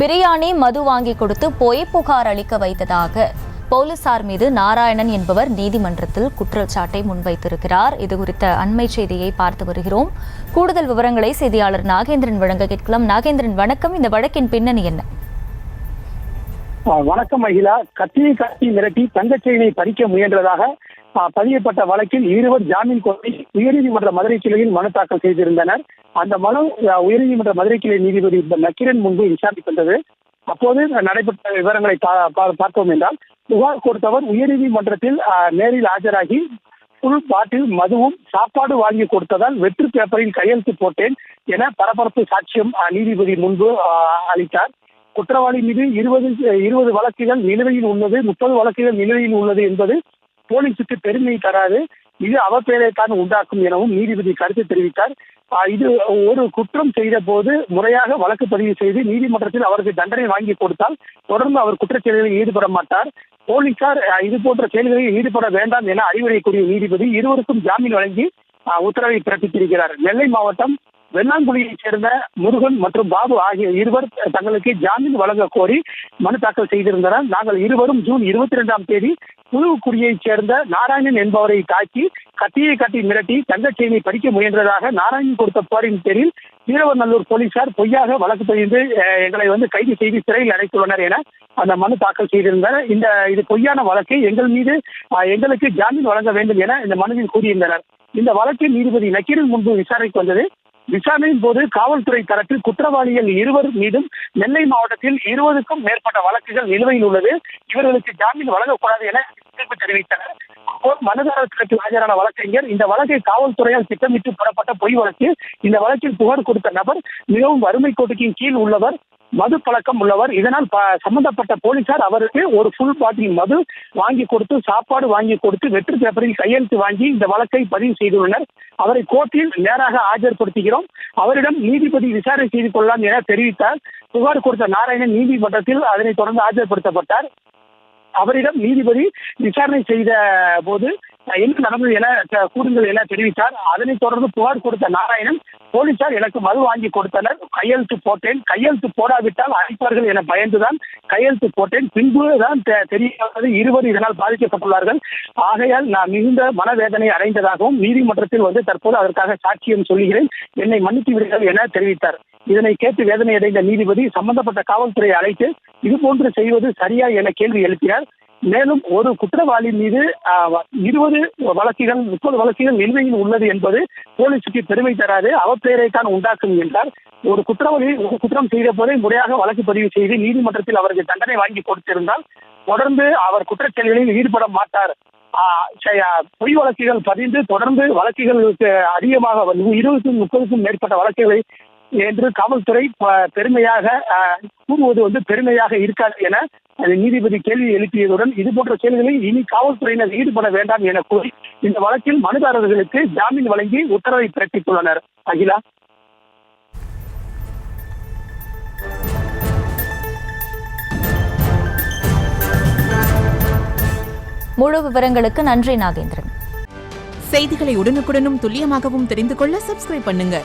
பிரியாணி மது வாங்கி கொடுத்து பொய் புகார் அளிக்க வைத்ததாக போலீசார் மீது நாராயணன் என்பவர் நீதிமன்றத்தில் குற்றச்சாட்டை முன்வைத்திருக்கிறார். இதுகுறித்த அண்மை செய்தியை பார்த்து வருகிறோம். கூடுதல் விவரங்களை செய்தியாளர் நாகேந்திரன் வழங்க கேட்கலாம். நாகேந்திரன், வணக்கம். இந்த வழக்கின் பின்னணி என்ன? வணக்கம் மகிழா. கத்தியை காட்டி மிரட்டி தங்கச்செயினை பறிக்க முயன்றதாக பதியப்பட்ட வழக்கில் இருவர் ஜாமீன் கோரி உயர்நீதிமன்ற மதுரை கிளையில் மனு தாக்கல் செய்திருந்தனர். அந்த மனு உயர்நீதிமன்ற மதுரை கிளை நீதிபதி நக்கீரன் முன்பு விசாரித்து வந்தது. அப்போது நடைபெற்ற விவரங்களை பார்த்தோம் என்றால், புகார் கொடுத்தவர் உயர்நீதிமன்றத்தில் நேரில் ஆஜராகி புல் பாட்டில் மதுவும் சாப்பாடு வாங்கி கொடுத்ததால் வெற்று பேப்பரில் கையெழுத்து போட்டேன் என பரபரப்பு சாட்சியம் நீதிபதி முன்பு அளித்தார். குற்றவாளி மீது 20 வழக்குகள் நிலுவையில் உள்ளது, 30 வழக்குகள் நிலுவையில் உள்ளது என்பது போலீசுக்கு பெருமை தராது, இது அவப்பெயரைத்தான் உண்டாக்கும் எனவும் நீதிபதி கருத்து தெரிவித்தார். இது ஒரு குற்றம் செய்த போது முறையாக வழக்கு பதிவு செய்து நீதிமன்றத்தில் அவருக்கு தண்டனை வாங்கி கொடுத்தால் தொடர்ந்து அவர் குற்றச்செயல்களில் ஈடுபட மாட்டார். போலீசார் இது போன்ற செயல்களில் ஈடுபட வேண்டாம் என அறிவுரை கூறிய நீதிபதி இருவருக்கும் ஜாமீன் வழங்கி உத்தரவை பிறப்பித்திருக்கிறார். நெல்லை மாவட்டம் வெள்ளாங்குழியைச் சேர்ந்த முருகன் மற்றும் பாபு ஆகிய இருவர் தங்களுக்கு ஜாமீன் வழங்க கோரி மனு தாக்கல் செய்திருந்தனர். நாங்கள் இருவரும் ஜூன் 22ஆம் தேதி புதுக்குடியைச் சேர்ந்த நாராயணன் என்பவரை தாக்கி கத்தியை காட்டி மிரட்டி தங்கச்செயினை பறிக்க முயன்றதாக நாராயணன் கொடுத்த புகாரின் பேரில் வீரவநல்லூர் போலீசார் பொய்யாக வழக்கு பதிந்து எங்களை கைது செய்து சிறையில் அடைத்துள்ளனர் என அந்த மனு தாக்கல் செய்திருந்தனர். இது பொய்யான வழக்கு, எங்களுக்கு ஜாமீன் வழங்க வேண்டும் என இந்த மனுவில் கூறியிருந்தனர். இந்த வழக்கில் நீதிபதி நக்கீரன் முன்பு விசாரணைக்கு வந்தது. விசாரணையின் போது காவல்துறை தரப்பில் குற்றவாளிகள் இருவர் மீதும் நெல்லை மாவட்டத்தில் 20க்கும் மேற்பட்ட வழக்குகள் நிலுவையில் உள்ளது, இவர்களுக்கு ஜாமீன் வழங்கக்கூடாது என தீர்ப்பு தெரிவித்தனர். மனுதாரர் தரப்பில் ஆஜரான வழக்கறிஞர், இந்த வழக்கை காவல்துறையால் திட்டமிட்டு போடப்பட்ட பொய் வழக்கு, இந்த வழக்கில் புகார் கொடுத்த நபர் மிகவும் வறுமை கோட்டுக்கு கீழ் உள்ளவர், மது பழக்கம் உள்ளவர், இதனால் சம்பந்தப்பட்ட போலீசார் அவருக்கு ஒரு ஃபுல் பாட்டில் மது வாங்கி கொடுத்து சாப்பாடு வாங்கி கொடுத்து வெற்று பேப்பரில் கையெழுத்து வாங்கி இந்த வழக்கை பதிவு செய்துள்ளனர். அவரை கோர்ட்டில் நேராக ஆஜர்படுத்துகிறோம், அவரிடம் நீதிபதி விசாரணை செய்து கொள்ளலாம் என தெரிவித்தார். புகார் கொடுத்த நாராயணன் நீதிமன்றத்தில் அதனைத் தொடர்ந்து ஆஜர்படுத்தப்பட்டார். அவரிடம் நீதிபதி விசாரணை செய்த போது என்ன நடந்தது என கூறுங்கள் என தெரிவித்தார். அதனைத் தொடர்ந்து புகார் கொடுத்த நாராயணன், போலீசார் எனக்கு மது வாங்கி கொடுத்தனர், கையெழுத்து போட்டேன், கையெழுத்து போடாவிட்டால் அழைப்பார்கள் என பயந்துதான் கையெழுத்து போட்டேன், பின்புதான் தெரியாதது இருவர் இதனால் பாதிக்கப்பட்டுள்ளார்கள், ஆகையால் நான் மிகுந்த மனவேதனை அடைந்ததாகவும் நீதிமன்றத்தில் தற்போது அதற்காக சாட்சியம் சொல்லுகிறேன், என்னை மன்னித்து விடுங்கள் என தெரிவித்தார். இதனை கேட்டு வேதனை அடைந்த நீதிபதி சம்பந்தப்பட்ட காவல்துறையை அழைத்து இதுபோன்று செய்வது சரியா என கேள்வி எழுப்பினார். மேலும் ஒரு குற்றவாளி மீது 20 வழக்குகள் 30 வழக்குகள் நிலுவையில் உள்ளது என்பது போலீசுக்கு பெருமை தராது, அவப்பெயரைத்தான் உண்டாக்கும் என்றார். ஒரு குற்றவாளி ஒரு குற்றம் செய்த போதே முறையாக வழக்கு பதிவு செய்து நீதிமன்றத்தில் அவருக்கு தண்டனை வாங்கி கொடுத்திருந்தால் தொடர்ந்து அவர் குற்றச்செயல்களில் ஈடுபட மாட்டார். பொய் வழக்குகள் பதிந்து தொடர்ந்து வழக்குகளுக்கு அதிகமாக 20க்கும் 30க்கும் மேற்பட்ட வழக்குகளை என்று காவல்துறை பெருமையாக கூறுவது பெருமையாக இருக்காது என நீதிபதி கேள்வி எழுப்பியதுடன் இதுபோன்ற செயல்களில் இனி காவல்துறையினர் ஈடுபட வேண்டாம் என கூறி இந்த வழக்கில் மனுதாரர்களுக்கு ஜாமீன் வழங்கி உத்தரவை பிறப்பித்துள்ளனர். அகிலா, முழு விவரங்களுக்கு நன்றி நாகேந்திரன். செய்திகளை உடனுக்குடனும் துல்லியமாகவும் தெரிந்து கொள்ள சப்ஸ்கிரைப் பண்ணுங்க.